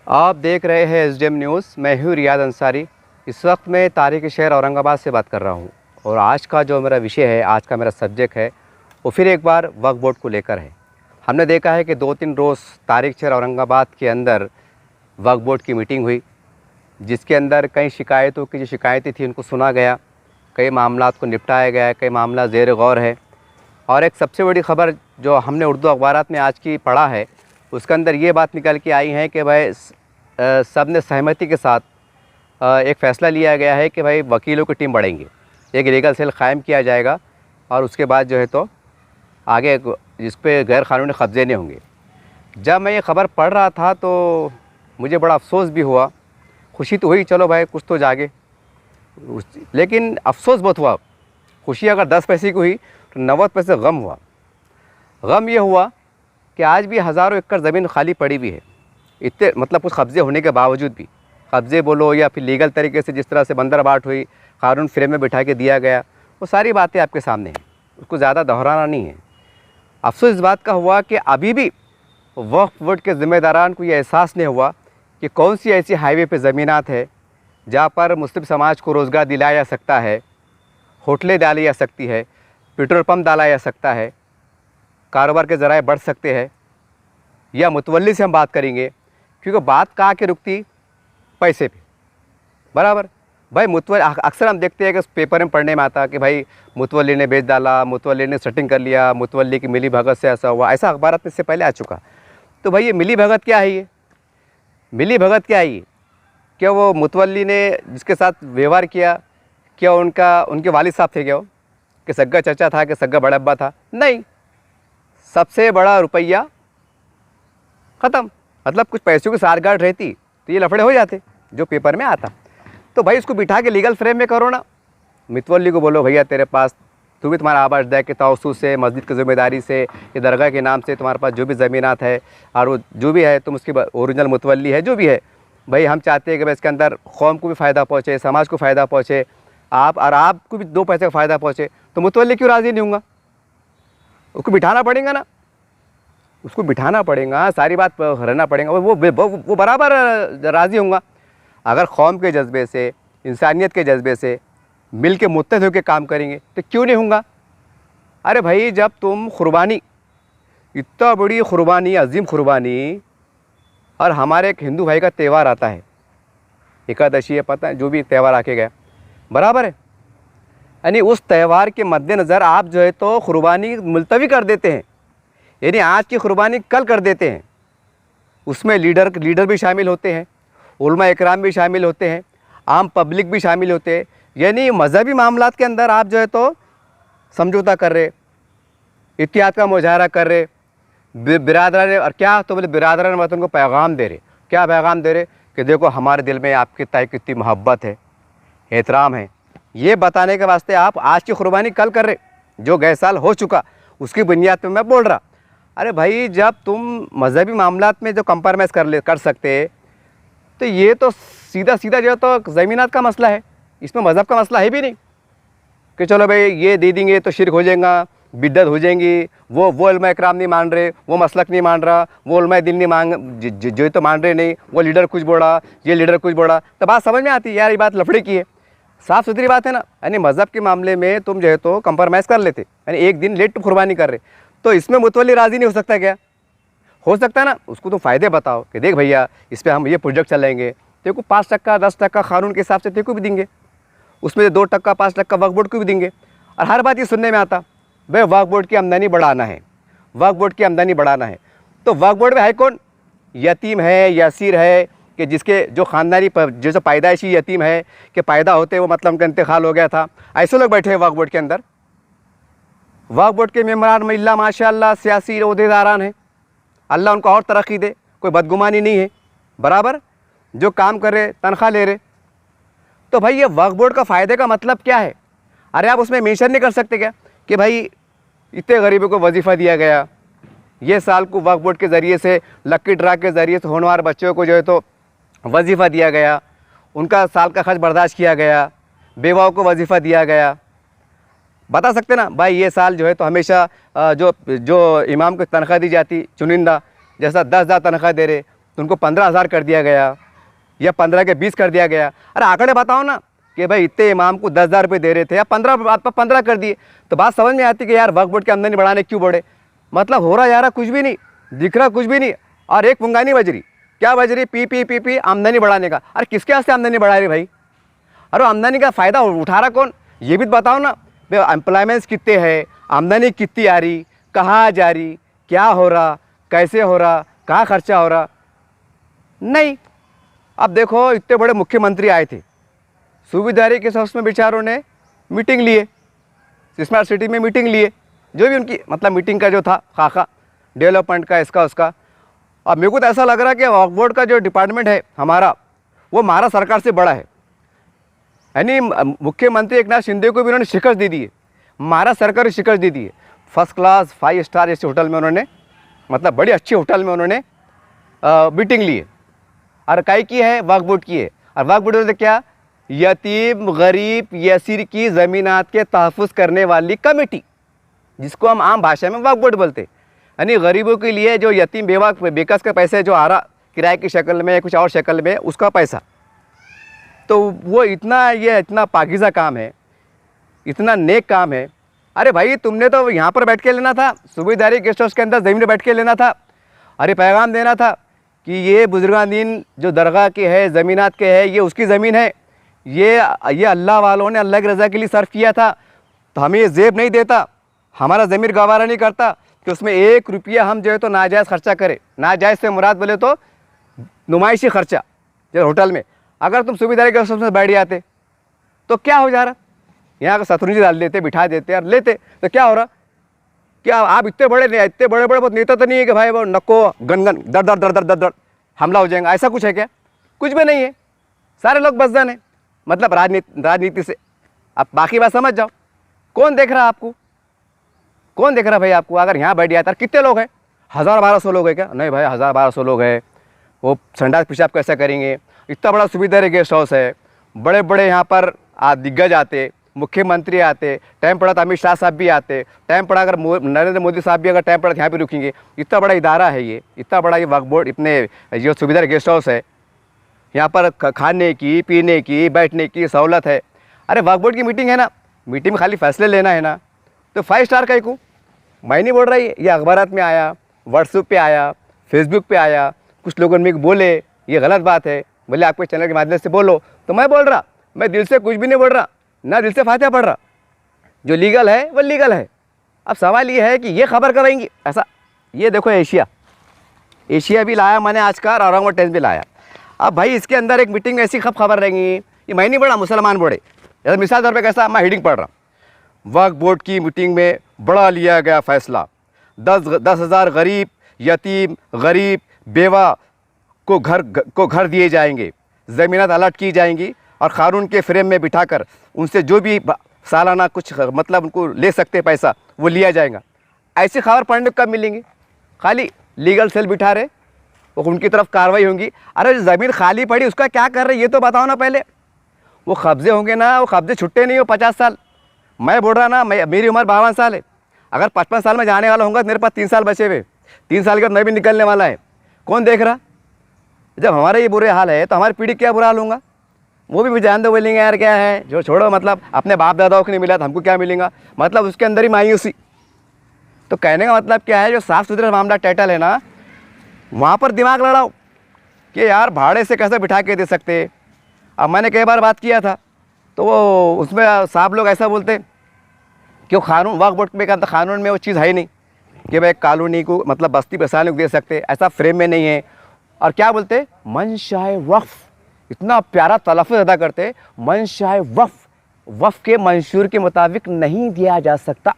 आप देख रहे हैं एसडीएम न्यूज़। मैं हूँ रियाद अंसारी। इस वक्त मैं तारीख़ी शहर औरंगाबाद से बात कर रहा हूँ और आज का जो मेरा विषय है, आज का मेरा सब्जेक्ट है, वो फिर एक बार वक्फ बोर्ड को लेकर है। हमने देखा है कि 2-3 रोज़ तारीख़ी शहर औरंगाबाद के अंदर वक्फ बोर्ड की मीटिंग हुई, जिसके अंदर कई शिकायतों की जो शिकायतें थी उनको सुना गया, कई मामलात को निपटाया गया, कई मामला ज़ेर गौर है। और एक सबसे बड़ी ख़बर जो हमने उर्दू अखबारात में आज की पढ़ा है, उसके अंदर ये बात निकल के आई है कि भाई सब ने सहमति के साथ एक फ़ैसला लिया गया है कि भाई वकीलों की टीम बढ़ेंगी, एक लीगल सेल क़ायम किया जाएगा और उसके बाद जो है तो आगे जिस पे गैर कानूनी कब्ज़े नहीं होंगे। जब मैं ये ख़बर पढ़ रहा था तो मुझे बड़ा अफसोस भी हुआ। खुशी तो हुई, चलो भाई कुछ तो जागे, लेकिन अफसोस बहुत हुआ। खुशी अगर 10 पैसे की हुई तो 90 पैसे गम हुआ। गम ये हुआ कि आज भी हज़ारों एकड़ ज़मीन खाली पड़ी हुई है, इतने मतलब कुछ कब्ज़े होने के बावजूद भी। कब्ज़े बोलो या फिर लीगल तरीके से जिस तरह से बंदर बाट हुई, कानून फ्रेम में बिठा के दिया गया, वो सारी बातें आपके सामने हैं, उसको ज़्यादा दोहराना नहीं है। अफसोस इस बात का हुआ कि अभी भी वक्फ बोर्ड के ज़िम्मेदारान को ये एहसास नहीं हुआ कि कौन सी ऐसी हाईवे पे ज़मीनात है जहाँ पर मुस्लिम समाज को रोज़गार दिलाया जा सकता है, होटलें डाली जा सकती है, पेट्रोल पंप डाला जा सकता है, कारोबार के ज़राए बढ़ सकते हैं। या मुतवल्ली से हम बात करेंगे, क्योंकि बात कहाँ के रुकती, पैसे पे, बराबर। भाई मुतवल्ली अक्सर हम देखते हैं कि पेपर में पढ़ने में आता कि भाई मुतवल्ली ने बेच डाला, मुतवल्ली ने सेटिंग कर लिया, मुतवल्ली की मिली भगत से ऐसा हुआ, ऐसा अखबारात में इससे पहले आ चुका। तो भाई ये मिली भगत क्या है? ये मिली भगत क्या है? क्या वो मुतवल्ली ने जिसके साथ व्यवहार किया, क्या उनके वालिद साहब थे क्या वो, कि सग्गा चचा था, कि सग्गा बड़ा अब्बा था? नहीं, सबसे बड़ा रुपया ख़त्म। मतलब कुछ पैसों की सारगांठ रहती तो ये लफड़े हो जाते जो पेपर में आता। तो भाई उसको बिठा के लीगल फ्रेम में करो ना। मुतवल्ली को बोलो भैया तेरे पास, तू भी तुम्हारा आवाज़ दे के तवस्सुत से, मस्जिद की ज़िम्मेदारी से, ये दरगाह के नाम से तुम्हारे पास जो भी ज़मीनात है और वो जो भी है तुम उसकी ओरिजिनल मुतवल्ली है जो भी है। भाई हम चाहते हैं कि भाई इसके अंदर कौम को भी फ़ायदा पहुँचे, समाज को फ़ायदा पहुँचे, आपको भी 2 पैसे का फ़ायदा पहुँचे। तो मुतवल्ली क्यों राज़ी नहीं होगा? उसको बिठाना पड़ेगा ना, उसको बिठाना पड़ेगा, सारी बात रहना पड़ेगा, वो बराबर राज़ी होगा। अगर कौम के जज्बे से, इंसानियत के जज्बे से मिल के मुत्तहद होकर काम करेंगे तो क्यों नहीं होगा? अरे भाई जब तुम कुर्बानी, इतना बड़ी कुर्बानी, अजीम कुर्बानी, और हमारे एक हिंदू भाई का त्यौहार आता है, एकादशी है, पता है, जो भी त्यौहार आके गया, बराबर है, यानी उस त्यौहार के मद्देनज़र आप जो है तो कुर्बानी मुलतवी कर देते हैं, यानी आज की कुर्बानी कल कर देते हैं। उसमें लीडर भी शामिल होते हैं, उलमा इकराम भी शामिल होते हैं, आम पब्लिक भी शामिल होते हैं। यानी मज़हबी मामलात के अंदर आप जो है तो समझौता कर रहे, इत्तेहाद का मुजाहरा कर रहे, बिरादरान, और क्या तो बोले बिरादरान वतन को पैगाम दे रहे। क्या पैगाम दे रहे? कि देखो हमारे दिल में आपकी ताई कितनी मोहब्बत है, एहतराम है। ये बताने के वास्ते आप आज की कुर्बानी कल कर रहे, जो गए साल हो चुका, उसकी बुनियाद पे मैं बोल रहा। अरे भाई जब तुम मज़हबी मामलात में जो कंप्रोमाइज़ कर सकते, तो ये तो सीधा सीधा जो है तो ज़मीनात का मसला है, इसमें मज़हब का मसला है भी नहीं कि चलो भाई ये दे देंगे तो शिरक हो जाएगा, बिद्दत हो जाएंगी। वो उलमा इकराम नहीं मान रहे, वो मसलक नहीं मान रहा, वो उलमा दिन नहीं जो तो मान रहे नहीं, वो लीडर कुछ बोला, ये लीडर कुछ बोला, तो बात समझ में आती है यार, ये बात लफड़े की है, साफ़ सुथरी बात है ना। यानी मज़हब के मामले में तुम जो है तो कंप्रोमाइज़ कर लेते, यानी एक दिन लेट कुर्बानी कर रहे, तो इसमें मुतवल्ली राज़ी नहीं हो सकता क्या? हो सकता है ना। उसको तुम फ़ायदे बताओ कि देख भैया इस पर हम ये प्रोजेक्ट चलाएंगे, तेरे को 5%, 10% कानून के हिसाब से तेरे को भी देंगे, उसमें से 2%, 5% वक्फ बोर्ड को भी देंगे। और हर बात ये सुनने में आता, भाई वक्फ बोर्ड की आमदनी बढ़ाना है, वक्फ बोर्ड की आमदनी बढ़ाना है। तो वक्फ बोर्ड में है कौन? यतीम है, यासीर है, कि जिसके जो ख़ानदानी जो पैदाइशी यतीम है कि पैदा होते वो मतलब उनका इंतकाल हो गया था, ऐसे लोग बैठे हैं वक्फ बोर्ड के अंदर। वक्फ बोर्ड के मेम्बरान महिला माशाअल्लाह सियासी ओहदेदारान हैं, अल्लाह उनको और तरक्की दे, कोई बदगुमानी नहीं है, बराबर जो काम कर रहे तनख्वाह ले रहे। तो भाई ये वक्फ बोर्ड का फ़ायदे का मतलब क्या है? अरे आप उसमें मेंशन नहीं कर सकते क्या कि भाई इतने गरीबों को वजीफ़ा दिया गया, ये साल को वक्फ बोर्ड के ज़रिए से, लक्की ड्रा के ज़रिए से होनहार बच्चों को जो है तो वजीफ़ा दिया गया, उनका साल का खर्च बर्दाश्त किया गया, बेवाओं को वजीफ़ा दिया गया। बता सकते ना भाई ये साल जो है तो हमेशा जो इमाम को तनख्वाह दी जाती चुनिंदा, जैसा 10,000 तनख्वाह दे रहे, तो उनको 15,000 कर दिया गया या 15 के 20 कर दिया गया। अरे आंकड़े बताओ ना कि भाई इतने इमाम को 10,000 रुपये दे रहे थे या 15 कर दिए, तो बात समझ में आती कि यार वक्फ बोर्ड की आमदनी बढ़ाने क्यों बढ़े। मतलब हो रहा यार कुछ भी नहीं, दिख रहा कुछ भी नहीं, और एक पुंगा नहीं बज रही। क्या बज रही? पी आमदनी बढ़ाने का। अरे किसके वास्ते आमदनी बढ़ा रही भाई? अरे आमदनी का फ़ायदा उठा रहा कौन, ये भी बताओ ना। भाई एम्प्लॉयमेंट्स कितने हैं, आमदनी कितनी आ रही, कहाँ जा रही, क्या हो रहा, कैसे हो रहा, कहाँ खर्चा हो रहा, नहीं। अब देखो इतने बड़े मुख्यमंत्री आए थे, सूबेदारी के हाउस में बेचारों ने मीटिंग लिए, स्मार्ट सिटी में मीटिंग लिए, जो भी उनकी मतलब मीटिंग का जो था खाका डेवलपमेंट का, इसका उसका। अब मेरे को तो ऐसा लग रहा है कि वक्फ बोर्ड का जो डिपार्टमेंट है हमारा, वो महाराष्ट्र सरकार से बड़ा है। यानी मुख्यमंत्री एकनाथ शिंदे को भी उन्होंने शिकस्त दे दी है, महाराष्ट्र सरकार को शिकस्त दे दी है। फर्स्ट क्लास 5 स्टार जैसे होटल में उन्होंने, मतलब बड़ी अच्छी होटल में उन्होंने मीटिंग ली है। और काई की है? वक्फ बोर्ड की है। और वक्फ बोर्ड में क्या? यतीम गरीब यसीर की ज़मीनात के तहफ़्फ़ुज़ करने वाली कमेटी, जिसको हम आम भाषा में वक्फ बोर्ड बोलते हैं। यानी गरीबों के लिए जो यतीम बेवा बेकस के पैसे जो आ रहा किराए की शक्ल में या कुछ और शक्ल में, उसका पैसा, तो वो इतना पाकीज़ा काम है, इतना नेक काम है। अरे भाई तुमने तो यहाँ पर बैठ के लेना था, सूबेदारी गेस्ट हाउस के अंदर ज़मीन में बैठ के लेना था। अरे पैगाम देना था कि ये बुजुर्गानीन जो दरगाह के है, ज़मीनात के है, ये उसकी ज़मीन है, ये अल्लाह वालों ने अल्लाह की रज़ा के लिए सर्व किया था, तो हमें ये जेब नहीं देता, हमारा ज़मीर गवारा नहीं करता कि उसमें 1 रुपया हम जो है तो नाजायज़ खर्चा करें। नाजायज़ से मुराद बोले तो नुमाइशी खर्चा। जैसे होटल में अगर तुम सूबेदारी गेस्ट हाउस में बैठ जाते तो क्या हो जा रहा, यहाँ का शतरंजी डाल देते, बिठा देते और लेते, तो क्या हो रहा? क्या आप इतने बड़े बहुत नेता तो नहीं है कि भाई वो नको गन दर हमला हो जाएगा, ऐसा कुछ है क्या? कुछ भी नहीं है। सारे लोग बसदान है, मतलब राजनीति से। अब बाकी बात समझ जाओ। कौन देख रहा आपको? कौन देख रहा भाई आपको? अगर यहाँ बैठ जाता, कितने लोग हैं? 1000-1200 लोग हैं क्या? नहीं भाई, 1000-1200 लोग हैं। वो संडास पेशाब कैसा करेंगे? इतना बड़ा सुविधा गेस्ट हाउस है, बड़े बड़े यहाँ पर दिग्गज आते, मुख्यमंत्री आते, टाइम पड़ा तो अमित शाह साहब भी आते, टाइम पड़ा अगर नरेंद्र मोदी साहब भी अगर टाइम पड़ा तो यहाँ पे रुकेंगे। इतना बड़ा इदारा है ये, इतना बड़ा ये वक्फ बोर्ड, इतने जो सुविधा गेस्ट हाउस है, यहाँ पर खाने की, पीने की, बैठने की सहूलत है। अरे वक्फ बोर्ड की मीटिंग है ना, मीटिंग में खाली फैसले लेना है ना, तो 5 स्टार का ही मैं नहीं बोल रहा, ये अखबारात में आया, व्हाट्सएप पे आया, फेसबुक पे आया, कुछ लोगों ने बोले ये गलत बात है, बोले आपके चैनल के माध्यम से बोलो, तो मैं बोल रहा, मैं दिल से कुछ भी नहीं बोल रहा, ना दिल से फातिहा पढ़ रहा। जो लीगल है वो लीगल है। अब सवाल ये है कि ये खबर कब आएंगी ऐसा। ये देखो एशिया भी लाया मैंने आज का, और औरंगाबाद टाइम्स भी लाया। अब भाई इसके अंदर एक मीटिंग में ऐसी खबर रहेंगी, ये मैं नहीं पढ़ा, मुसलमान बोर्ड है। मिसाल तौर पर कैसा, मैं हेडिंग पढ़ रहा, वक्फ बोर्ड की मीटिंग में बड़ा लिया गया फैसला, 10,000 गरीब यतीम गरीब बेवा को घर दिए जाएंगे, ज़मीनात अलॉट की जाएंगी, और क़ानून के फ्रेम में बिठाकर उनसे जो भी सालाना कुछ मतलब उनको ले सकते पैसा, वो लिया जाएगा। ऐसी खबर पढ़ने को कब मिलेंगी? खाली लीगल सेल बिठा रहे, वो उनकी तरफ कार्रवाई होंगी। अरे ज़मीन खाली पड़ी उसका क्या कर रहे ये तो बताओ ना पहले। वो कब्ज़े होंगे ना, वो कब्ज़े छुट्टे नहीं हो 50 साल। मैं बोल रहा ना, मेरी उम्र 52 साल है, अगर 55 साल में जाने वाला होगा तो मेरे पास 3 साल बचे हुए, 3 साल के बाद मैं भी निकलने वाला है। कौन देख रहा? जब हमारा ये बुरे हाल है तो हमारी पीढ़ी क्या बुरा हाल होगा? वो भी जान दो, बोलेंगे यार क्या है जो, छोड़ो, मतलब अपने बाप दादाओं को नहीं मिला तो हमको क्या मिलेगा, मतलब उसके अंदर ही मायूसी। तो कहने का मतलब क्या है, जो साफ़ सुथरा मामला टाइटल है ना, वहाँ पर दिमाग लड़ाओ कि यार भाड़े से कैसे बिठा के दे सकते। अब मैंने कई बार बात किया था, तो वो उसमें साहब लोग ऐसा बोलते कि कानून वक्फ बोर्ड में कहता कानून में वो चीज़ है ही नहीं कि भाई कॉलोनी को मतलब बस्ती बसाने को दे सकते, ऐसा फ्रेम में नहीं है। और क्या बोलते, मंशाए वक्फ, इतना प्यारा तलफ़्फ़ुज़ अदा करते, मंशाए वक्फ के मंशूर के मुताबिक नहीं दिया जा सकता।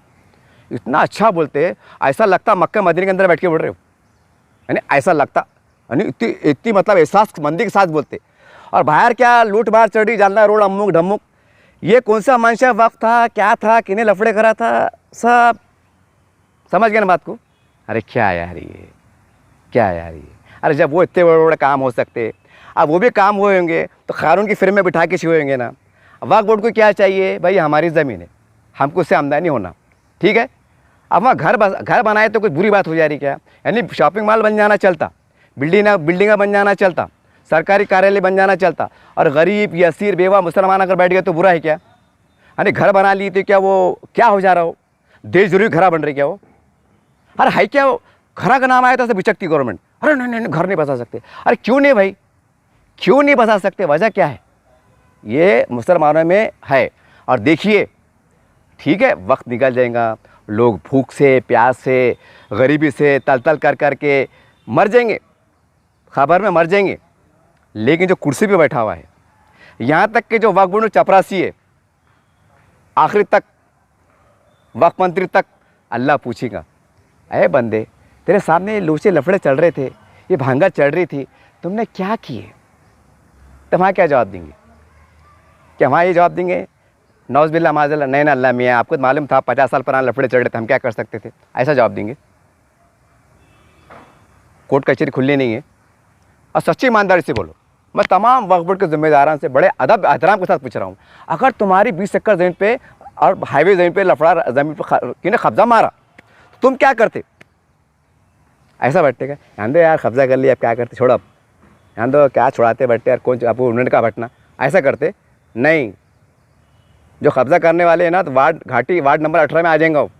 इतना अच्छा बोलते, ऐसा लगता मक्का मदीने के अंदर बैठ के बोल रहे हो, यानी ऐसा लगता, यानी इतनी मतलब एहसास मंदी के साथ बोलते। और बाहर क्या लूट बार चढ़ी, जानना रोड अमुक ढमुक, ये कौन सा मंशा वक्फ था, क्या था, किन्हें लफड़े करा था, सब समझ गए ना बात को। अरे क्या यार ये, क्या यार ये। अरे जब वो इतने बड़े बड़े काम हो सकते, अब वो भी काम हुए होंगे तो कानून की फ्रेम में बिठा के छुए होंगे ना। वक्फ बोर्ड को क्या चाहिए भाई, हमारी ज़मीन है, हमको उससे आमदनी होना, ठीक है। अब वहाँ घर बनाए तो कोई बुरी बात हो जा रही क्या, यानी शॉपिंग मॉल बन जाना चलता, बिल्डिंगा बन जाना चलता, सरकारी कार्यालय बन जाना चलता, और गरीब या असीर बेवा मुसलमान अगर बैठ गए तो बुरा है क्या? अरे घर बना लिए तो क्या वो क्या हो जा रहा हो? देश जरूरी घरा बन रही क्या वो? अरे है क्या वो? घरा का नाम आया तो बिचकती गवर्नमेंट, अरे नहीं घर नहीं बसा सकते। अरे क्यों नहीं भाई, क्यों नहीं बसा सकते? वजह क्या है? ये मुसलमानों में है। और देखिए ठीक है, वक्त निकल जाएगा, लोग भूख से, प्यास से, गरीबी से तल कर कर के मर जाएंगे, खबर में मर जाएंगे। लेकिन जो कुर्सी पे बैठा हुआ है, यहाँ तक कि जो वक्फ बोर्ड में चपरासी है, आखिरी तक वक्फ मंत्री तक अल्लाह पूछेगा, अरे बंदे तेरे सामने ये लोचे लफड़े चल रहे थे, ये भांगा चढ़ रही थी, तुमने क्या किए? तो वहाँ क्या जवाब देंगे? क्या वहाँ ये जवाब देंगे नौज़ बिल्ला माज़ल्ला, नहीं ना अल्लाह मियाँ आपको तो मालूम था 50 साल पुराने लफड़े चढ़ रहे थे, हम क्या कर सकते थे? ऐसा जवाब देंगे? कोर्ट कचहरी खुलनी नहीं है। और सच्ची ईमानदारी से बोलो, मैं तमाम वक्फ बोर्ड के जिम्मेदारान से बड़े अदब एहतराम के साथ पूछ रहा हूँ, अगर तुम्हारी 20 एकड़ ज़मीन पे और हाईवे ज़मीन पे लफड़ा ज़मीन पर किने कब्जा मारा, तुम क्या करते? ऐसा बैठते क्या? यहाँ दो यार कब्जा कर लिया, अब क्या करते, छोड़ो अब, यहाँ दो क्या छुड़ाते बैठते यार, कौन आपको उन्होंने का बैठना? ऐसा करते नहीं। जो कब्जा करने वाले हैं ना, तो वार्ड नंबर 18 में आ जाएंगे वो,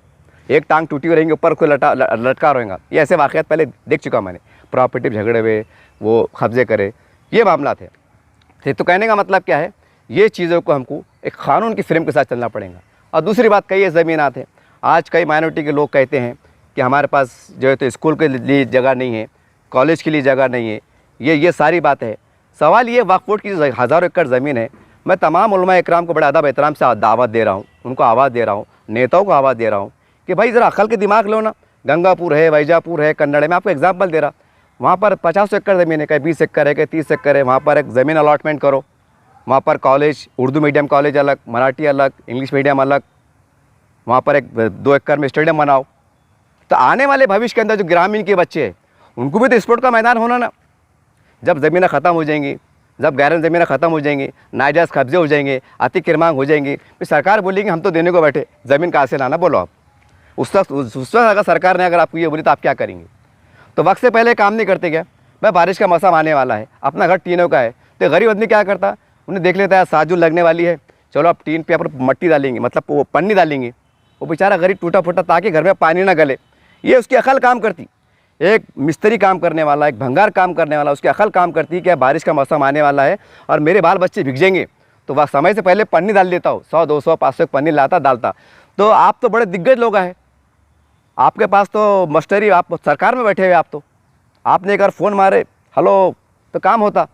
एक टांग टूटी हुई रहेंगे, ऊपर कोई लटका रहेगा। ये ऐसे वाक़यात पहले देख चुका मैंने, प्रॉपर्टी झगड़े हुए, वो कब्जे करे, ये मामला थे। तो कहने का मतलब क्या है, ये चीज़ों को हमको एक क़ानून की फ्रेम के साथ चलना पड़ेगा। और दूसरी बात, कई ज़मीनात हैं, आज कई माइनॉरिटी के लोग कहते हैं कि हमारे पास जो है तो स्कूल के लिए जगह नहीं है, कॉलेज के लिए जगह नहीं है, ये सारी बात है। सवाल ये, वक्फ बोर्ड की हज़ारों एकड़ ज़मीन है, मैं तमाम उलमा इकराम को बड़े अदब एहतराम से दावत दे रहा हूँ, उनको आवाज़ दे रहा हूँ, नेताओं को आवाज़ दे रहा हूँ कि भाई ज़रा अकल के दिमाग लो ना। गंगापुर है, वैजापुर है, कन्नड़ है, मैं आपको एग्जाम्पल दे रहा, वहाँ पर 50 एकड़ ज़मीन है, कहीं 20 एकड़ है, कहीं 30 एकड़ है, वहाँ पर एक ज़मीन अलॉटमेंट करो, वहाँ पर कॉलेज, उर्दू मीडियम कॉलेज अलग, मराठी अलग, इंग्लिश मीडियम अलग, वहाँ पर एक 2 एकड़ में स्टेडियम बनाओ। तो आने वाले भविष्य के अंदर जो ग्रामीण के बच्चे हैं, उनको भी तो स्पोर्ट का मैदान होना ना। जब ज़मीनें ख़त्म हो जाएंगी, जब गैर ज़मीनें ख़त्म हो जाएंगी, नाजायज़ कब्जे हो जाएंगे, अति किरमांग हो जाएंगी, फिर सरकार बोलेगी हम तो देने को बैठे, ज़मीन कहाँ से लाना? बोलो आप। उस वक्त अगर सरकार ने अगर आपको ये बोली तो आप क्या करेंगे? तो वक्त से पहले काम नहीं करते क्या? भाई बारिश का मौसम आने वाला है, अपना घर टीनों का है, तो गरीब आदमी क्या करता, उन्हें देख लेता है साजूल लगने वाली है, चलो आप टीन पे पर मट्टी डालेंगे, मतलब वो पन्नी डालेंगे, वो बेचारा गरीब टूटा फूटा ताकि घर में पानी ना गले। ये उसकी अकल काम करती। एक मिस्त्री काम करने वाला, एक भंगार काम करने वाला, उसकी अकल काम करती है कि बारिश का मौसम आने वाला है और मेरे बाल बच्चे भीग जाएंगे, तो वह समय से पहले पन्नी डाल देता हो, 100 200 500 पन्नी लाता डालता। तो आप तो बड़े दिग्गज लोग हैं, आपके पास तो मस्टरी, आप सरकार में बैठे हुए, आप तो आपने एक बार फ़ोन मारे हेलो तो काम होता।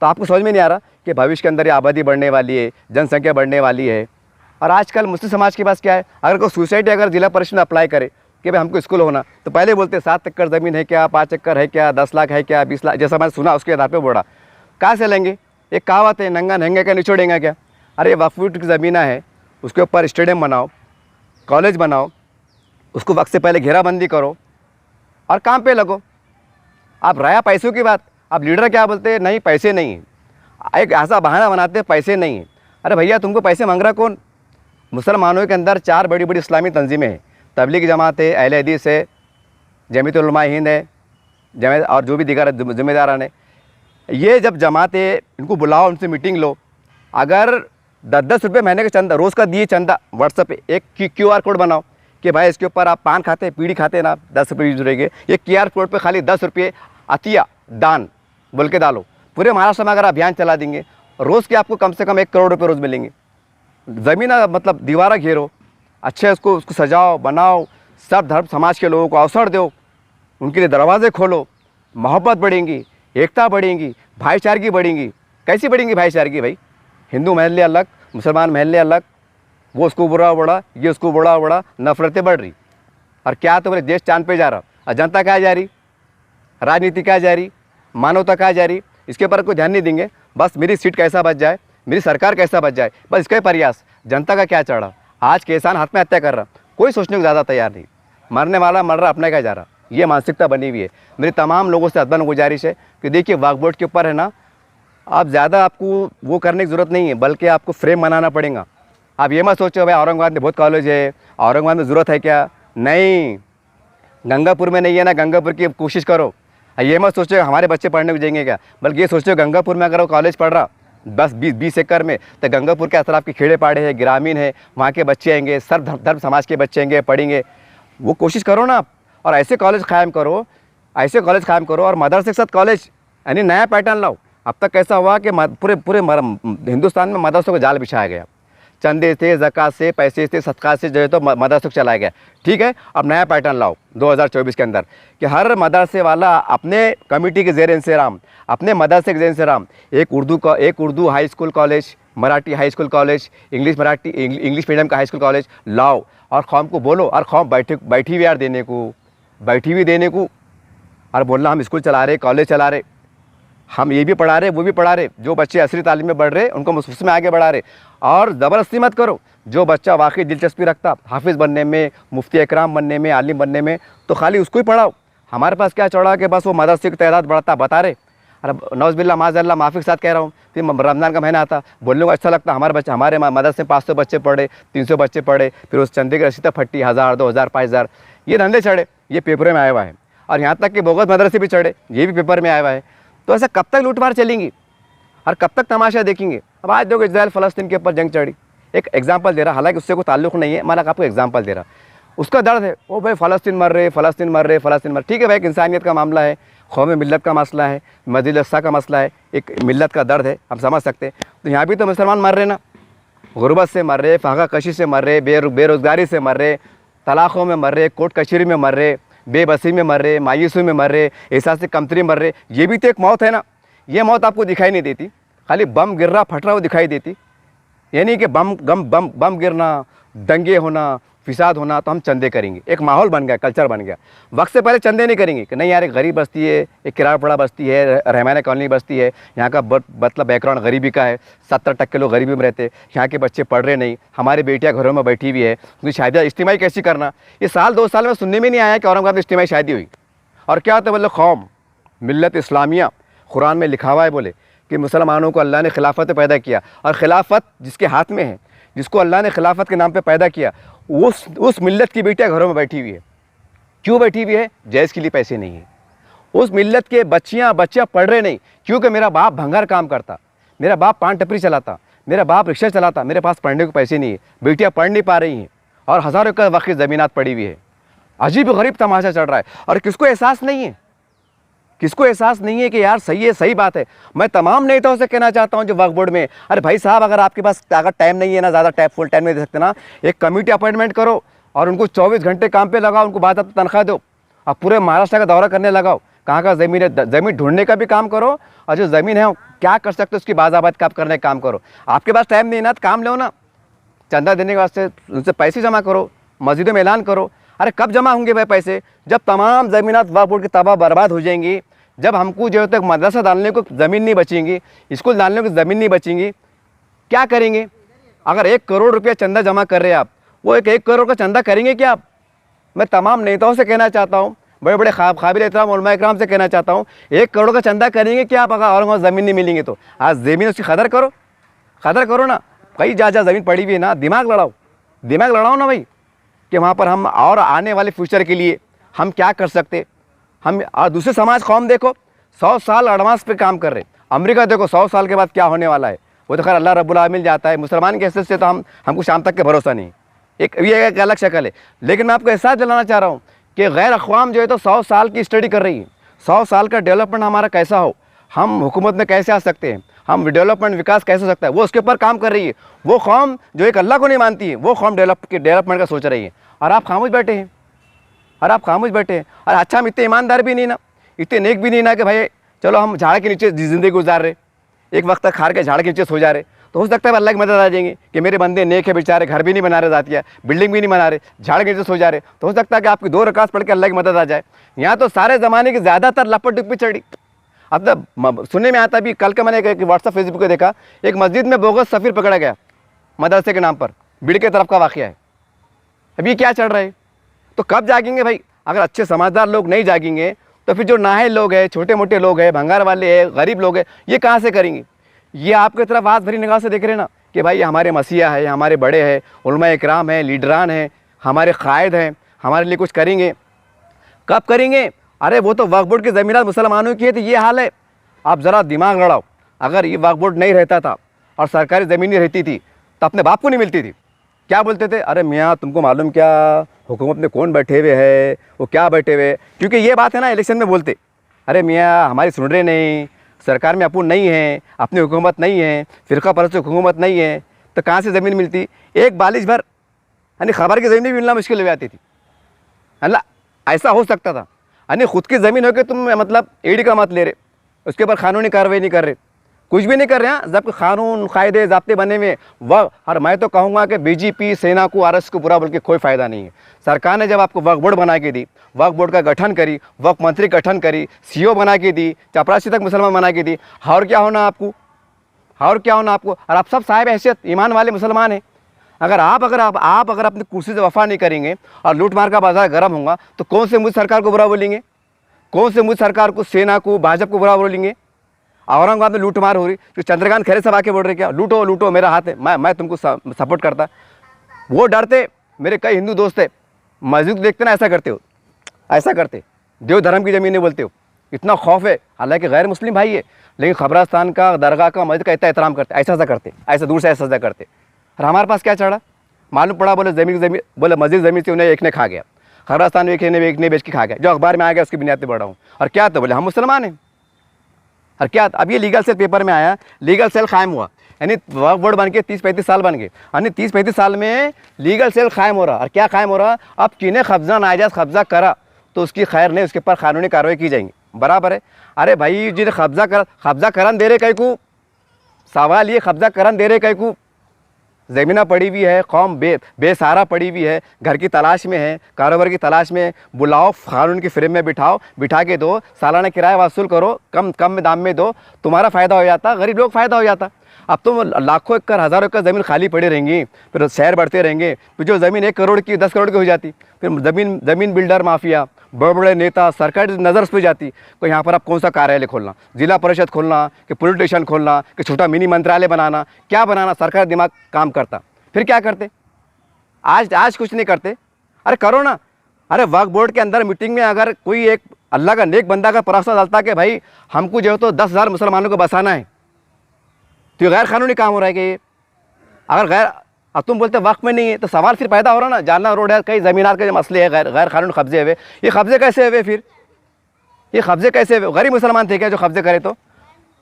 तो आपको समझ में नहीं आ रहा कि भविष्य के अंदर ये आबादी बढ़ने वाली है, जनसंख्या बढ़ने वाली है। और आजकल मुस्लिम समाज के पास क्या है, अगर कोई सोसाइटी अगर जिला परिषद में अप्लाई करे कि भाई हमको स्कूल होना, तो पहले बोलते 7 एकड़ ज़मीन है क्या, 5 एकड़ है क्या, 10 लाख है क्या, 20 लाख, जैसा मैंने सुना उसके आधार पर बोला। कहाँ से लेंगे? एक कहावत है, नंगा नहंगे का निचोड़ेंगे क्या? अरे वक्फ बोर्ड की ज़मीन है, उसके ऊपर स्टेडियम बनाओ, कॉलेज बनाओ, उसको वक्त से पहले घेराबंदी करो और काम पे लगो। आप रहा पैसों की बात, आप लीडर क्या बोलते हैं, नहीं पैसे नहीं है, एक ऐसा बहाना बनाते हैं पैसे नहीं है। अरे भैया तुमको पैसे मांग रहा कौन? मुसलमानों के अंदर 4 बड़ी बड़ी इस्लामी तंजीमें हैं, तबलीग जमात है, अहले हदीस है, जमीयत उलमा हिंद है, जमात और जो भी दीगर जिम्मेदारान है। ये जब जमाते इनको बुलाओ, उनसे मीटिंग लो। अगर 10-10 रुपये महीने का चंदा रोज़ का दिए चंदा, व्हाट्सएप पे एक QR कोड बनाओ कि भाई इसके ऊपर आप पान खाते, बीड़ी खाते ना, 10 रुपये यूज रहेंगे, ये QR कोड पे खाली 10 रुपये अतिया दान बोल के डालो। पूरे महाराष्ट्र में अगर अभियान चला देंगे, रोज़ के आपको कम से कम 1 करोड़ रुपये रोज़ मिलेंगे। ज़मीन मतलब दीवारा घेरो, अच्छे उसको सजाओ बनाओ, सब धर्म समाज के लोगों को अवसर दो, उनके लिए दरवाजे खोलो, मोहब्बत बढ़ेंगी, एकता बढ़ेंगी, भाईचारगी बढ़ेंगी। कैसी बढ़ेंगी भाईचारगी भाई? हिंदू महल्ले अलग, मुसलमान महल्ले अलग, वो उसको बुरा बड़ा, ये उसको बुरा बड़ा, नफरतें बढ़ रही। और क्या तो बोले देश चांद पे जा रहा, और जनता कहाँ जा रही, राजनीति कहाँ जा रही, मानवता कहाँ जा रही, इसके ऊपर कोई ध्यान नहीं देंगे। बस मेरी सीट कैसा बच जाए, मेरी सरकार कैसा बच जाए, बस इसका ही प्रयास। जनता का क्या चढ़ा? आज किसान आत्महत्या कर रहा, कोई सोचने को ज़्यादा तैयार नहीं, मरने वाला मर रहा, अपने क्या जा रहा, ये मानसिकता बनी हुई है। मेरी तमाम लोगों से अदबन गुजारिश है कि देखिए वक्फ बोर्ड के ऊपर है ना, आप ज़्यादा आपको वो करने की ज़रूरत नहीं है, बल्कि आपको फ्रेम बनाना पड़ेगा। आप ये मत सोचो भाई औरंगाबाद में बहुत कॉलेज है, औरंगाबाद में ज़रूरत है क्या? नहीं, गंगापुर में नहीं है ना, गंगापुर की कोशिश करो। ये मत सोचो हमारे बच्चे पढ़ने को जाएंगे क्या, बल्कि ये सोचो गंगापुर में अगर वो कॉलेज पढ़ रहा 10-20 एकड़ में, तो गंगापुर के अतराफ के खेड़े पाड़े हैं, ग्रामीण है, वहाँ के बच्चे आएंगे, सर्व धर्म समाज के बच्चे आएंगे, पढ़ेंगे। वो कोशिश करो ना आप, और ऐसे कॉलेज कायम करो, ऐसे कॉलेज कायम करो, और मदरसे के साथ कॉलेज, यानी नया पैटर्न लाओ। अब तक कैसा हुआ कि पूरे पूरे हिंदुस्तान में मदरसों को जाल बिछाया गया, चंदे से, ज़कात से, पैसे से, सदका से जो है तो मदरसों को चलाया गया। ठीक है, अब नया पैटर्न लाओ 2024 के अंदर कि हर मदरसे वाला अपने कमेटी के ज़ेर इंतज़ाम, अपने मदरसे के ज़ेर इंतज़ाम एक Urdu high school college, Marathi high school college, English medium का हाई स्कूल कॉलेज लाओ, और कौम को बोलो, और कौम बैठी हुई यार देने को, और बोलना हम स्कूल चला रहे, कॉलेज चला रहे, हम ये भी पढ़ा रहे, वो भी पढ़ा रहे। जो बच्चे असली तालीम में बढ़ रहे उनको उसमें आगे बढ़ा रहे, और ज़बरदस्ती मत करो। जो बच्चा वाकई दिलचस्पी रखता हाफिज़ बनने में, मुफ्ती इकराम बनने में, आलिम बनने में, तो खाली उसको ही पढ़ाओ। हमारे पास क्या चढ़ा कि बस वो मदरसे की तादाद बढ़ता बता रहे। अरे नौज़बिल्ला माज़अल्लाह, माफ़ी के साथ कह रहा हूँ, फिर रमज़ान का महीना आता, बोलने को अच्छा लगता, हमारे मदरसे में 500 बच्चे पढ़े, 300 बच्चे पढ़े, फिर उस चंदे की रसीद तक फटी 1000, 2000, 5000, ये धंधे चढ़े, ये पेपरों में आया हुआ है। और यहाँ तक कि बोगस मदरसे भी चढ़े, ये भी पेपर में आया हुआ है। तो ऐसा कब तक लूटमार चलेंगी और कब तक तमाशा देखेंगे। अब आज देखो इजराइल फ़लस्तीन के ऊपर जंग चढ़ी, एक एग्जाम्पल दे रहा, हालांकि उससे कोई ताल्लुक़ नहीं है, मैं आपको एग्जाम्पल दे रहा। उसका दर्द है, ओ भाई फ़लस्तीन मर रहे। ठीक है भाई, एक इंसानियत का मामला है, कौम मिल्लत का मसला है, मस्जिद अक़सा का मसला है, एक मिल्लत का दर्द है, हम समझ सकते हैं। तो यहाँ भी तो मुसलमान मर रहे ना, गुरबत से मर रहे, फाका कशी से मर रहे, बेरोज़गारी से मर रहे, तलाक़ों में मर रहे, कोर्ट कचहरी में मर रहे, बेबसी में मर रहे, मायूसी में मर रहे, एहसास से कमतरी मर रहे। ये भी तो एक मौत है ना। ये मौत आपको दिखाई नहीं देती, खाली बम गिर रहा फट रहा वो दिखाई देती। यानी कि बम गिरना, दंगे होना, फिसाद होना, तो हम चंदे करेंगे, एक माहौल बन गया, कल्चर बन गया। वक्त से पहले चंदे नहीं करेंगे कि नहीं यार एक गरीब बस्ती है, एक किराया पड़ा बस्ती है, रहमाना कॉलोनी बस्ती है, यहाँ का मतलब बैकग्राउंड गरीबी का है, 70% लोग गरीबी में रहते हैं, यहाँ के बच्चे पढ़ रहे नहीं, हमारी बेटियाँ घरों में बैठी हुई है, उनकी शादी इज्तिमाई कैसी करना। ये साल 2 साल में सुनने में नहीं आया कि औरंगाबाद में इज्तिमाई शादी हुई। और क्या होता है बोले कौम मिल्लत इस्लामिया, कुरान में लिखा हुआ है बोले कि मुसलमानों को अल्लाह ने खिलाफत पैदा किया, और खिलाफत जिसके हाथ में है, जिसको अल्लाह ने खिलाफत के नाम पे पैदा किया, उस मिल्लत की बेटियाँ घरों में बैठी हुई है। क्यों बैठी हुई है? जैज़ के लिए पैसे नहीं है। उस मिल्लत के बच्चियाँ पढ़ रहे नहीं, क्योंकि मेरा बाप भंगार काम करता, मेरा बाप पान टपरी चलाता, मेरा बाप रिक्शा चलाता, मेरे पास पढ़ने को पैसे नहीं है। बेटियाँ पढ़ नहीं पा रही हैं, और हज़ारों का वक्त ज़मीनात पड़ी हुई है। अजीब गरीब तमाशा चल रहा है, और किसको एहसास नहीं है, किसको एहसास नहीं है कि यार सही है, सही बात है। मैं तमाम नेताओं से कहना चाहता हूं जो वक्फ बोर्ड में, अरे भाई साहब अगर आपके पास अगर टाइम नहीं है ना, ज़्यादा फुल टाइम नहीं दे सकते ना, एक कमेटी अपॉइंटमेंट करो और उनको 24 घंटे काम पे लगाओ, उनको बाद तनख्वाह दो, और पूरे महाराष्ट्र का दौरा करने लगाओ, कहाँ का ज़मीन है, ज़मीन ढूंढने का भी काम करो, और जो ज़मीन है क्या कर सकते हो उसकी बाज़ाबात का करने का काम करो। आपके पास टाइम नहीं ना तो काम लो ना, चंदा देने के वास्ते उनसे पैसे जमा करो, मस्जिदों में ऐलान करो। अरे कब जमा होंगे भाई पैसे? जब तमाम ज़मीनात वक्फ बोर्ड की तबाह बर्बाद हो जाएंगी, जब हमको जो तक मदरसा डालने को ज़मीन नहीं बचेंगी, स्कूल डालने को ज़मीन नहीं बचेंगी, क्या करेंगे? अगर 1 करोड़ रुपया चंदा जमा कर रहे हैं आप, वो 1 करोड़ का चंदा करेंगे क्या आप? मैं तमाम नेताओं से कहना चाहता हूँ, बड़े बड़े काबिल एहतराम उलमा इकराम से कहना चाहता हूँ, 1 करोड़ का चंदा करेंगे क्या आप? अगर और ज़मीन नहीं मिलेंगे तो आज ज़मीन उसकी कदर करो ना। कई जहाँ ज़मीन पड़ी हुई है ना, दिमाग लड़ाओ ना भाई, कि वहाँ पर हम और आने वाले फ्यूचर के लिए हम क्या कर सकते। हम और दूसरे समाज कौम देखो 100 साल एडवांस पे काम कर रहे। अमेरिका देखो 100 साल के बाद क्या होने वाला है, वो तो खैर अल्लाह रब्बुल आलमीन जाता है। मुसलमान के हैसियत से तो हमको शाम तक के भरोसा नहीं, ये एक अलग शक्ल है। लेकिन मैं आपको एहसास दिलाना चाह रहा हूँ कि गैर अक़वाम जो है तो 100 साल की स्टडी कर रही है, 100 साल का डेवलपमेंट हमारा कैसा हो, हम हुकूमत में कैसे आ सकते हैं, हम डेवलपमेंट विकास कैसे हो सकता है, वो उसके ऊपर काम कर रही है। वो कौम जो एक अल्लाह को नहीं मानती है, वो कौम डेवलपमेंट का सोच रही है, और आप खामोश बैठे हैं। और अच्छा हम इतने ईमानदार भी नहीं ना, इतने नेक भी नहीं ना कि भाई चलो हम झाड़ के नीचे ज़िंदगी गुजार रहे, एक वक्त तक खार के झाड़ के नीचे सो जा रहे, तो हो सकता है अल्लाह की मदद आ जाएंगे कि मेरे बंदे नेक है बेचारे, घर भी नहीं बना रहे, जातिया बिल्डिंग भी नहीं बना रहे, झाड़ के नीचे सो जा रहे, तो हो सकता है कि आपकी 2 रकात पढ़ के अल्लाह की मदद आ जाए। यहाँ तो सारे ज़माने की ज़्यादातर लपट डुप्पी चढ़ी। अब तो सुनने में आता भी, कल का मैंने एक व्हाट्सअप फेसबुक पे देखा, एक मस्जिद में बोगस सफ़ीर पकड़ा गया मदरसे के नाम पर, बिड़ के तरफ का वाक़या है। अभी क्या चल रहा है? तो कब जागेंगे भाई? अगर अच्छे समझदार लोग नहीं जागेंगे तो फिर जो नाहे लोग हैं, छोटे मोटे लोग हैं, भंगार वाले हैं, गरीब लोग हैं, ये कहाँ से करेंगे? ये आपकी तरफ हाथ भरी निगाह से देख रहे ना कि भाई हमारे मसीहा है, हमारे बड़े हैं, उलमा इकराम हैं, लीडरान हैं, हमारे कायद हैं, हमारे लिए कुछ करेंगे। कब करेंगे? अरे वो तो वक्फ बोर्ड की ज़मीन मुसलमानों की है, तो ये हाल है। आप ज़रा दिमाग लड़ाओ, अगर ये वक्फ बोर्ड नहीं रहता था और सरकारी ज़मीन नहीं रहती थी तो अपने बाप को नहीं मिलती थी। क्या बोलते थे, अरे मियाँ तुमको मालूम क्या हुकूमत में कौन बैठे हुए है, वो क्या बैठे हुए। क्योंकि ये बात है ना, इलेक्शन में बोलते, अरे मियाँ हमारी सुन रहे नहीं, सरकार में अपुन नहीं है, अपनी हुकूमत नहीं है, फ़िरका परस्त हुकूमत नहीं है, तो कहाँ से ज़मीन मिलती। एक बालिश भर यानी खबर की ज़मीन भी मिलना मुश्किल हो जाती थी, है ना। ऐसा हो सकता था। यानी खुद की ज़मीन हो के तुम मतलब एडी का मत ले रहे, उसके ऊपर कानूनी कार्रवाई नहीं कर रहे, कुछ भी नहीं कर रहे हैं। जब कानून कायदे ज़ाब्ते बने हुए वह, और मैं तो कहूँगा कि बीजेपी सेना को आरएस को बुरा बोल के कोई फ़ायदा नहीं है। सरकार ने जब आपको वक्फ बोर्ड बना के दी, वक्फ बोर्ड का गठन करी, वक्फ मंत्री गठन करी, सीओ बना के दी, चपरासी तक मुसलमान बना के दी, और क्या होना आपको, और क्या होना आपको। और आप सब साहिब हैसियत ईमान वाले मुसलमान हैं। अगर आप अगर अपनी कुर्सी से वफा नहीं करेंगे और लूट मार का बाजार गर्म होगा, तो कौन से मुझ सरकार को बुरा बोलेंगे, कौन से मुझ सरकार को, सेना को, भाजपा को बुरा बोलेंगे। औरंगाबाद में लूट मार हो रही, तो चंद्रकांत खैरे सब आके बोल रहे क्या, लूटो लूटो मेरा हाथ है, मैं तुमको सपोर्ट करता। वो डरते। मेरे कई हिंदू दोस्त है, मस्जिद देखते ना ऐसा करते हो, ऐसा करते, देव धर्म की ज़मीन नहीं बोलते हो, इतना खौफ है। हालांकि गैर मुस्लिम भाई है, लेकिन खबरस्तान का, दरगाह का, मस्जिद का इतना एहतराम करते, ऐसा करते, ऐसा दूर से ऐसा करते। और हमारे पास क्या चढ़ा, मालूम पड़ा, बोले ज़मीन बोले मस्जिद ज़मीन से उन्हें एक ने खा गया, खबरस्तान में एक ने बेच के खा गया, जो अखबार में आ गया उसकी बुनियाद पर बढ़ा हूँ। और क्या, तो बोले हम मुसलमान हैं। और क्या, अब ये लीगल सेल पेपर में आया, लीगल सेल कायम हुआ, यानी वक्फ बोर्ड बन के 30-35 साल बन गए, यानी 30-35 साल में लीगल सेल कायम हो रहा। और क्या कायम हो रहा, अब किने कब्जा नाजायज़ कब्जा करा तो उसकी खैर नहीं, उसके ऊपर कानूनी कार्रवाई की जाएंगी, बराबर है। अरे भाई जिन्हें कब्जा करन दे रहे कई को, सवाल ये कब्जा करन दे रहे कई को, ज़मीना पड़ी हुई है, कौम बेसहारा पड़ी हुई है, घर की तलाश में है, कारोबार की तलाश में, बुलाओ, कानून की फ्रेम में बिठा के दो, सालाना किराया वसूल करो, कम दाम में दो, तुम्हारा फ़ायदा हो जाता, गरीब लोग फ़ायदा हो जाता। अब तो लाखों एकड़, हज़ारों एकड़ ज़मीन खाली पड़ी रहेंगी, फिर शहर बढ़ते रहेंगे, फिर जो ज़मीन 1 करोड़ की 10 करोड़ की हो जाती, फिर ज़मीन बिल्डर माफिया, बड़े बड़े नेता, सरकार नज़र पे जाती कि यहाँ पर आप कौन सा कार्यालय खोलना, जिला परिषद खोलना, कि पुलिस स्टेशन खोलना, कि छोटा मिनी मंत्रालय बनाना, क्या बनाना, सरकार दिमाग काम करता। फिर क्या करते, आज कुछ नहीं करते। अरे करो ना। अरे वक्फ बोर्ड के अंदर मीटिंग में अगर कोई एक अल्लाह का नेक बंदा का प्रस्ताव डालता कि भाई हमको जो है तो 10,000 मुसलमानों को बसाना है, तो ये गैर कानूनी काम हो रहा है कि ये, अगर अब तुम बोलते वक्त में नहीं है, तो सवाल फिर पैदा हो रहा ना, जालना रोड है, कई ज़मीनार के जो मसले है, गैर कानूनी कब्जे हुए, ये कब्जे कैसे हुए, फिर ये कब्जे कैसे हुए। गरीब मुसलमान थे क्या जो कब्जे करे, तो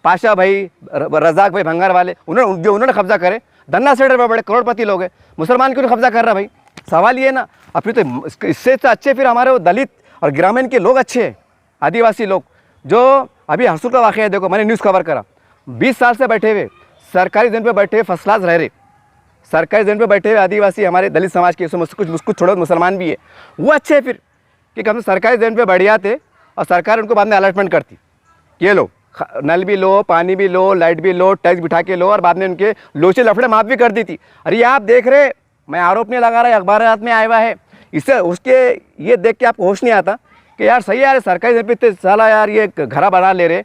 पाशा भाई, रजाक भाई भंगार वाले, उन्होंने कब्जा करे, धन्ना सेठर बड़े करोड़पति लोग हैं, मुसलमान क्यों कब्जा कर रहा भाई, सवाल ये ना। अब फिर तो इससे तो अच्छे फिर हमारे वो दलित और ग्रामीण के लोग अच्छे हैं, आदिवासी लोग, जो अभी हरसुल का वाक़या है, देखो मैंने न्यूज़ कवर करा, 20 साल से बैठे हुए सरकारी ज़मीन पे बैठे हुए फर्स्ट क्लास रह रहे, सरकारी ज़मीन पे बैठे हुए आदिवासी, हमारे दलित समाज के, कुछ छोड़ो मुसलमान भी है, वो अच्छे फिर कि हम सरकारी ज़मीन पे बढ़ जाते और सरकार उनको बाद में अलॉटमेंट करती, ये लो नल भी लो, पानी भी लो, लाइट भी लो, टैक्स बिठा के लो, और बाद में उनके लोचे लफड़े माफ़ भी कर दी थी। अरे ये आप देख रहे, मैं आरोप नहीं लगा रहा, अखबार में आया हुआ है, इससे उसके ये देख के आपको होश नहीं आता कि यार सही है यार, सरकारी ज़मीन पे साला यार ये घरा बना ले रहे,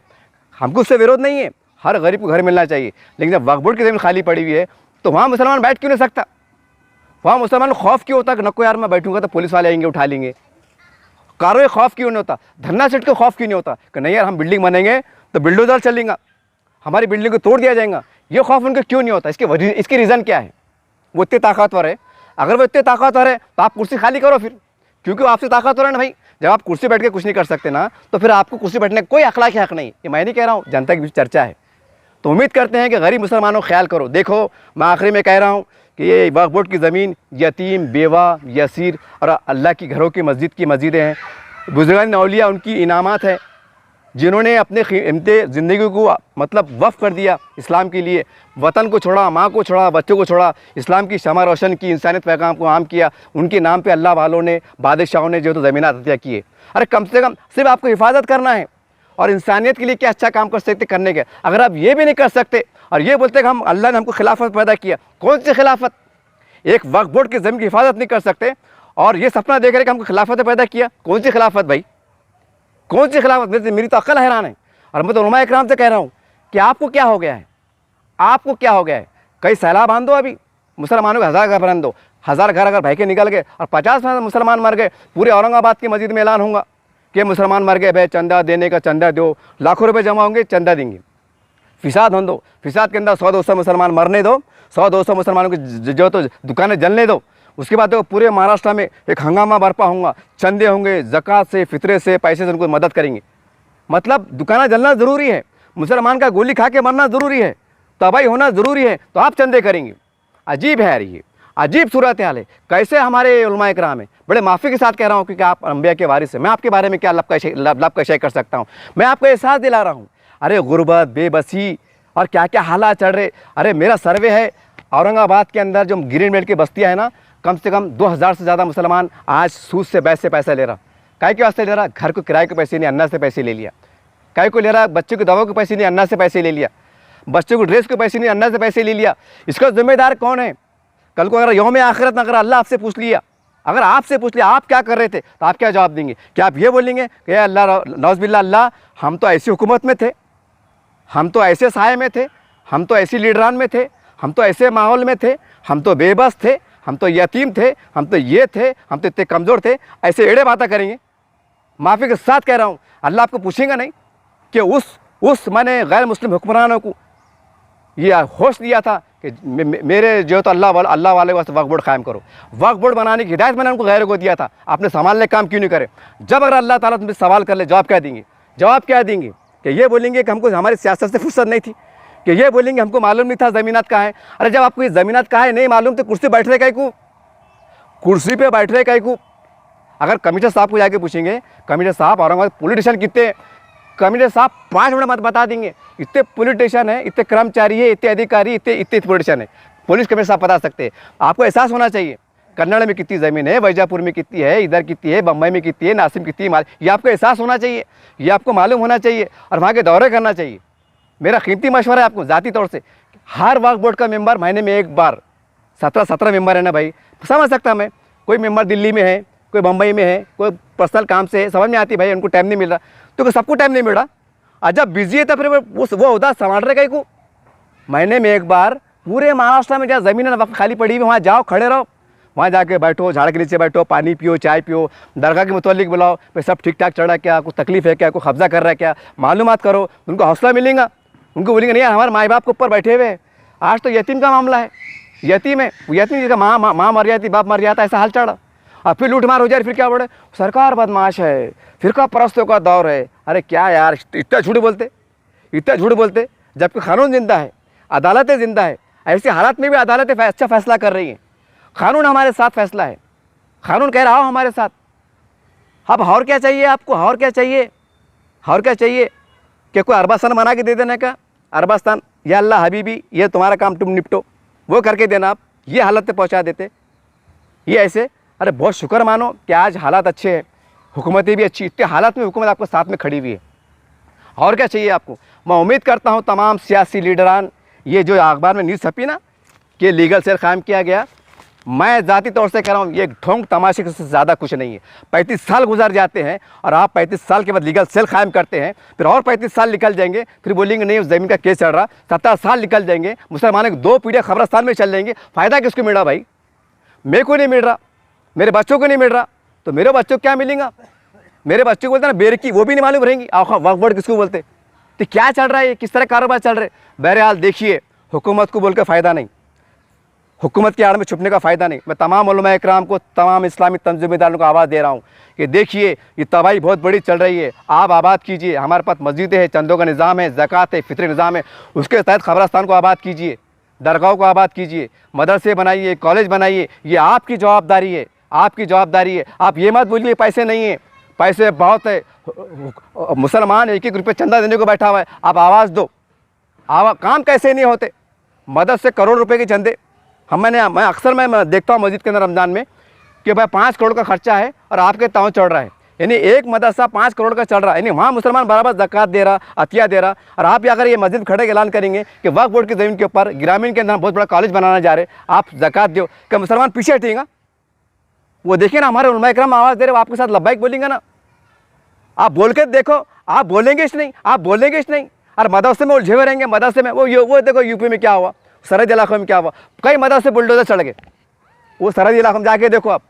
हमको उससे विरोध नहीं है, हर गरीब को घर मिलना चाहिए, लेकिन जब वक्फ बोर्ड की ज़मीन खाली पड़ी हुई है तो वहाँ मुसलमान बैठ क्यों नहीं सकता, वहाँ मुसलमान खौफ क्यों होता कि नको यार मैं बैठूंगा तो पुलिस वाले आएंगे उठा लेंगे, कार्रवाई खौफ क्यों नहीं होता, धन्ना सेठ को खौफ क्यों नहीं होता कि नहीं यार हम बिल्डिंग बनेंगे तो बिल्डोजर चलेगा, हमारी बिल्डिंग को तोड़ दिया जाएगा, ये खौफ उनको क्यों नहीं होता। इसकी रीज़न क्या है, वो इतने ताकतवर है, अगर वो इतने ताकतवर है तो आप कुर्सी खाली करो फिर, क्योंकि वो आपसे ताकतवर है ना भाई। जब आप कुर्सी बैठ के कुछ नहीं कर सकते ना, तो फिर आपको कुर्सी बैठने का कोई अखलाकी हक नहीं, ये मैं नहीं कह रहा हूँ, जनता के बीच चर्चा है। तो उम्मीद करते हैं कि गरीब मुसलमानों ख्याल करो। देखो मैं आखिरी में कह रहा हूँ कि ये वक्फ बोर्ड की ज़मीन यतीम, बेवा, यसीर और अल्लाह की घरों की मस्जिदें हैं, बुजुर्गान औलिया उनकी इनामात है, जिन्होंने अपने कीमती ज़िंदगी को मतलब वफ़ कर दिया इस्लाम के लिए, वतन को छोड़ा, माँ को छोड़ा, बच्चों को छोड़ा, इस्लाम की शमा रोशन की, इंसानियत पैगाम को आम किया, उनके नाम पे अल्लाह वालों ने, बादशाहों ने जो तो ज़मीनात अता किए। अरे कम से कम सिर्फ आपको हिफाजत करना है और इंसानियत के लिए क्या अच्छा काम कर सकते करने के। अगर आप ये भी नहीं कर सकते और ये बोलते कि हम अल्लाह ने हमको खिलाफत पैदा किया, कौन सी खिलाफत, एक वक्फ बोर्ड की ज़मीन की हिफाजत नहीं कर सकते और ये सपना देख रहे कि हमको खिलाफत पैदा किया, कौन सी खिलाफत भाई, कौन सी खिलाफत। मेरी तो अक्ल हैरान है। और मैं तो उलमा इकराम से कह रहा हूँ कि आपको क्या हो गया है, आपको क्या हो गया है। कई सैलाब आन दो, अभी मुसलमानों के 1000 घर बन दो, 1000 घर अगर भाई के निकल गए और 50 मुसलमान मर गए, पूरे औरंगाबाद की मस्जिद में ऐलान होगा कि मुसलमान मर गए भाई चंदा देने का, चंदा दो, लाखों रुपए जमा होंगे चंदा देंगे। फिसाद होने दो, फिसाद के अंदर 100-200 मुसलमान मरने दो, 100-200 मुसलमानों की जो तो दुकानें जलने दो। उसके बाद देखो पूरे महाराष्ट्र में एक हंगामा बरपा होगा, चंदे होंगे, ज़कात से, फितरे से, पैसे से उनको मदद करेंगे। मतलब दुकानें जलना ज़रूरी है, मुसलमान का गोली खा के मरना ज़रूरी है, तबाही होना ज़रूरी है, तो आप चंदे करेंगे। अजीब है यार, ये अजीब सूरत हाल है। कैसे हमारे उलमाए किराम है, बड़े माफ़ी के साथ कह रहा हूँ क्योंकि आप अंबिया के वारिस हैं। मैं आपके बारे में क्या लब का शेयर कर सकता हूँ। मैं आपको एहसास दिला रहा हूँ। अरे गुर्बत, बेबसी और क्या क्या हालात चल रहे। अरे मेरा सर्वे है, औरंगाबाद के अंदर जो ग्रीन बेल्ट की बस्तियाँ हैं ना, कम से कम 2000 से ज़्यादा मुसलमान आज सूद से बैच से पैसा ले रहा। काय के वास्ते ले रहा? घर को किराए के पैसे नहीं, अन्ना से पैसे ले लिया। काय को ले रहा? बच्चे को दवा के पैसे नहीं, अन्ना से पैसे ले लिया। बच्चे को ड्रेस के पैसे नहीं, अन्ना से पैसे ले लिया। इसका जिम्मेदार कौन है? कल को अगर यौम आखिरत में अगर अल्लाह आपसे पूछ लिया, अगर आपसे पूछ लिया आप क्या कर रहे थे, तो आप क्या जवाब देंगे? क्या आप ये बोलेंगे कि अल्लाह नौज़बिल्ला अल्लाह, हम तो ऐसी हुकूमत में थे, हम तो ऐसे साए में थे, हम तो ऐसी लीडरान में थे, हम तो ऐसे माहौल में थे, हम तो बेबस थे, हम तो यतीम थे, हम तो ये थे, हम तो इतने कमज़ोर थे, ऐसे एड़े बातें करेंगे? माफ़ी के साथ कह रहा हूँ, अल्लाह आपको पूछेगा नहीं कि उस मैंने गैर मुस्लिम हुक्मरानों को ये होश दिया था कि मेरे जो तो अल्लाह वाले वास्ते वक्फ बोर्ड कायम करो। वक्फ बोर्ड बनाने की हिदायत मैंने उनको गैरों को दिया था, आपने संभालने काम क्यों नहीं करे? जब अगर अल्लाह ताला तुमसे सवाल कर ले, जवाब क्या देंगे? जवाब क्या देंगे? कि ये बोलेंगे कि हमको हमारी सियासत से फुर्सत नहीं थी, कि ये बोलेंगे हमको मालूम नहीं था ज़मीनात कहाँ है। अरे जब आपको ये ज़मीनात कहाँ है नहीं मालूम तो कुर्सी बैठ रहे कहीं को, कुर्सी पे बैठ रहे कहीं को। अगर कमिश्नर साहब को जाके पूछेंगे, कमिश्नर साहब औरंगाबाद पॉलिटिशियन कितने, कमिश्नर साहब 5 मिनट मत बता देंगे। इतने पॉलिटिशियन है, इतने कर्मचारी है, इतने अधिकारी, इतने पॉलिटिशियन है, पुलिस कमिश्नर साहब बता सकते हैं। आपको एहसास होना चाहिए कन्नड़ में कितनी ज़मीन है, वैजापुर में कितनी है, इधर कितनी है, बम्बई में कितनी है, नासिम कितनी है, ये आपको एहसास होना चाहिए, ये आपको मालूम होना चाहिए और वहाँ के दौरे करना चाहिए। मेरा कीमती मशवरा है आपको ज़ाती तौर से, हर वक्फ बोर्ड का मेंबर महीने में एक बार, 17 मेंबर है ना भाई, समझ सकता मैं। कोई मेंबर दिल्ली में है, कोई बम्बई में है, कोई पर्सनल काम से है, समझ में आती भाई, उनको टाइम नहीं मिल रहा, तो सबको टाइम नहीं मिल रहा। और जब बिजी है तो फिर वो होता संभाल रहे कहीं को। महीने में एक बार पूरे महाराष्ट्र में जहाँ ज़मीन वक्त खाली पड़ी हुई वहाँ जाओ, खड़े रहो, वहाँ जाके बैठो, झाड़ के नीचे बैठो, पानी पियो, चाय पियो, दरगाह के मुतल्लिक बुलाओ, भाई सब ठीक ठाक चल रहा है क्या, कुछ तकलीफ है क्या, कोई कब्जा कर रहा है क्या, मालूमात करो, उनको हौसला मिलेगा। उनको बोलेंगे नहीं यार हमारे माँ बाप के ऊपर बैठे हुए हैं। आज तो यतीम का मामला है, यतीम है, यतीम जिसका माँ मर जाती, बाप मर जाता, ऐसा हाल चढ़ा, और फिर लूटमार हो जाए, फिर क्या बोले सरकार बदमाश है, फिरका परस्तों का दौर है। अरे क्या यार, इतना झूठ बोलते, इतना झूठ बोलते, जबकि कानून जिंदा है, अदालतें जिंदा है। ऐसे हालात में भी अदालतें अच्छा फैसला कर रही हैं। कानून हमारे साथ फैसला है, कानून कह रहा हो हमारे साथ। अब और क्या चाहिए आपको, और क्या चाहिए, और क्या चाहिए? कि कोई अरबास्तान बना के दे देना का, अरबास्तान या अल्लाह हबीबी ये तुम्हारा काम तुम निपटो, वो करके देना। आप ये हालत पे पहुँचा देते, ये ऐसे। अरे बहुत शुक्र मानो कि आज हालात अच्छे हैं, हुकूमतें भी अच्छी, इतने हालात में हुकूमत आपको साथ में खड़ी हुई है। और क्या चाहिए आपको? मैं उम्मीद करता हूँ तमाम सियासी लीडरान, ये जो अखबार में न्यूज़ छपी ना कि लीगल सेल कायम किया गया, मैं ज़ाती तौर से कह रहा हूँ ये ढोंग तमाशे से ज़्यादा कुछ नहीं है। 35 साल गुजर जाते हैं और आप 35 साल के बाद लीगल सेल कायम करते हैं, फिर और 35 साल निकल जाएंगे, फिर बोलेंगे नहीं उस ज़मीन का केस चल रहा, 17 साल निकल जाएंगे, मुसलमानों की 2 पीढ़ियाँ खबरस्तान में चल जाएंगे। फ़ायदा किसको मिल रहा भाई? मेरे को नहीं मिल रहा, मेरे बच्चों को नहीं मिल रहा, तो मेरे बच्चों को क्या मिलेगा? मेरे बच्चों को बोलते ना बेरकी, वो भी नहीं मालूम रहेंगी वक्फ बोर्ड किसको बोलते। तो क्या चल रहा है, किस तरह कारोबार चल रहे? बहरहाल देखिए, हुकूमत को बोल कर फ़ायदा नहीं, हुकूमत की आड़ में छुपने का फ़ायदा नहीं। मैं तमाम उलमा इकराम को, तमाम इस्लामी तंजीमेदारों को आवाज़ दे रहा हूँ कि देखिए ये तबाही बहुत बड़ी चल रही है, आप आबाद कीजिए। हमारे पास मस्जिदें हैं, चंदों का निज़ाम है, ज़कात है, फितरी निज़ाम है, उसके तहत खबरस्तान को आबाद कीजिए, दरगाहों को आबाद कीजिए, मदरसे बनाइए, कॉलेज बनाइए। ये आपकी जवाबदारी है, आपकी जवाबदारी है। आप ये मत बोलिए पैसे नहीं है, पैसे बहुत है, मुसलमान 1-1 रुपये चंदा देने को बैठा हुआ है, आप आवाज़ दो। काम कैसे नहीं होते? मदद से करोड़ रुपए के चंदे मैं अक्सर मैं देखता हूँ मस्जिद के अंदर रमज़ान में कि भाई 5 करोड़ का खर्चा है और आपके ताव चढ़ रहा है, यानी एक मदरसा 5 करोड़ का चल रहा है, यानी वहाँ मुसलमान बराबर ज़कात दे रहा, अतिया दे रहा, और आप अगर ये मस्जिद खड़े ऐलान करेंगे कि वक्फ बोर्ड की ज़मीन के ऊपर ग्रामीण के अंदर बहुत बड़ा कॉलेज बनाना जा रहे, आप ज़कात दो, क्या मुसलमान पीछे हटेगा? वो देखिए ना, हमारे उलमा इकराम आवाज़ दे रहे, आपके साथ लब्बाइक बोलेंगे ना, आप बोल के देखो, आप बोलेंगे इस नहीं, आप बोलेंगे इस नहीं, और मदरसे में उलझे हुए रहेंगे। मदरसे में वो देखो यूपी में क्या हुआ, सरहदी इलाकों में क्या हुआ, कई मदरसे बुलडोजर चढ़ गए, वो सरहदी इलाकों में जाके देखो आप।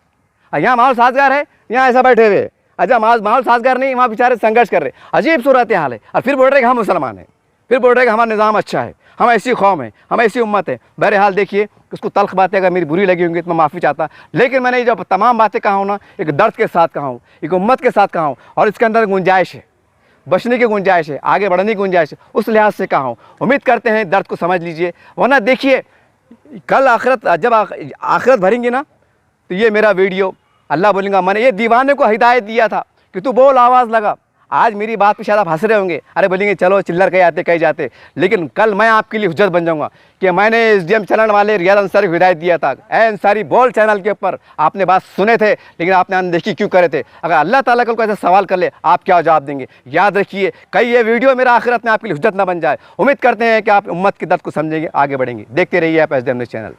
यहाँ माहौल साजगार है, यहाँ ऐसा बैठे हुए, अच्छा माहौल साजगार नहीं, वहाँ बेचारे संघर्ष कर रहे, अजीब सूरत हाल है। और फिर बोल रहे कि हम मुसलमान हैं, फिर बोल रहे कि हमारा निज़ाम अच्छा है, हम ऐसी कौम है, हम ऐसी उम्मत है। बहरहाल देखिए, उसको तल्ख बातें अगर मेरी बुरी लगी होंगी तो मैं माफ़ी चाहता, लेकिन मैंने जब तमाम बातें कहा हूँ ना, एक दर्द के साथ कहा हूँ, एक उम्मत के साथ कहा हूँ, और इसके अंदर गुंजाइश है, बचने की गुंजाइश है, आगे बढ़ने की गुंजाइश है, उस लिहाज से कहा हूँ। उम्मीद करते हैं दर्द को समझ लीजिए, वरना देखिए कल आखिरत, जब आखिरत भरेंगे ना, तो ये मेरा वीडियो अल्लाह बोलेगा मैंने ये दीवाने को हिदायत दिया था कि तू बोल, आवाज़ लगा। आज मेरी बात पे शायद आप हंस रहे होंगे, अरे बोलेंगे चलो चिल्लर कहीं आते कहीं जाते, लेकिन कल मैं आपके लिए हुज्जत बन जाऊंगा कि मैंने SDM चैनल वाले रियाज अंसारी को हिदायत दिया था। ए अंसारी बोल, चैनल के ऊपर आपने बात सुने थे, लेकिन आपने अनदेखी क्यों करे थे? अगर अल्लाह ताला कल को ऐसा सवाल कर ले, आप क्या जवाब देंगे? याद रखिए, कहीं ये वीडियो मेरा आखिरत में आपके लिए हुज्जत ना बन जाए। उम्मीद करते हैं कि आप उम्मत की दर्द को समझेंगे, आगे बढ़ेंगे। देखते रहिए आप SDM न्यूज़ चैनल।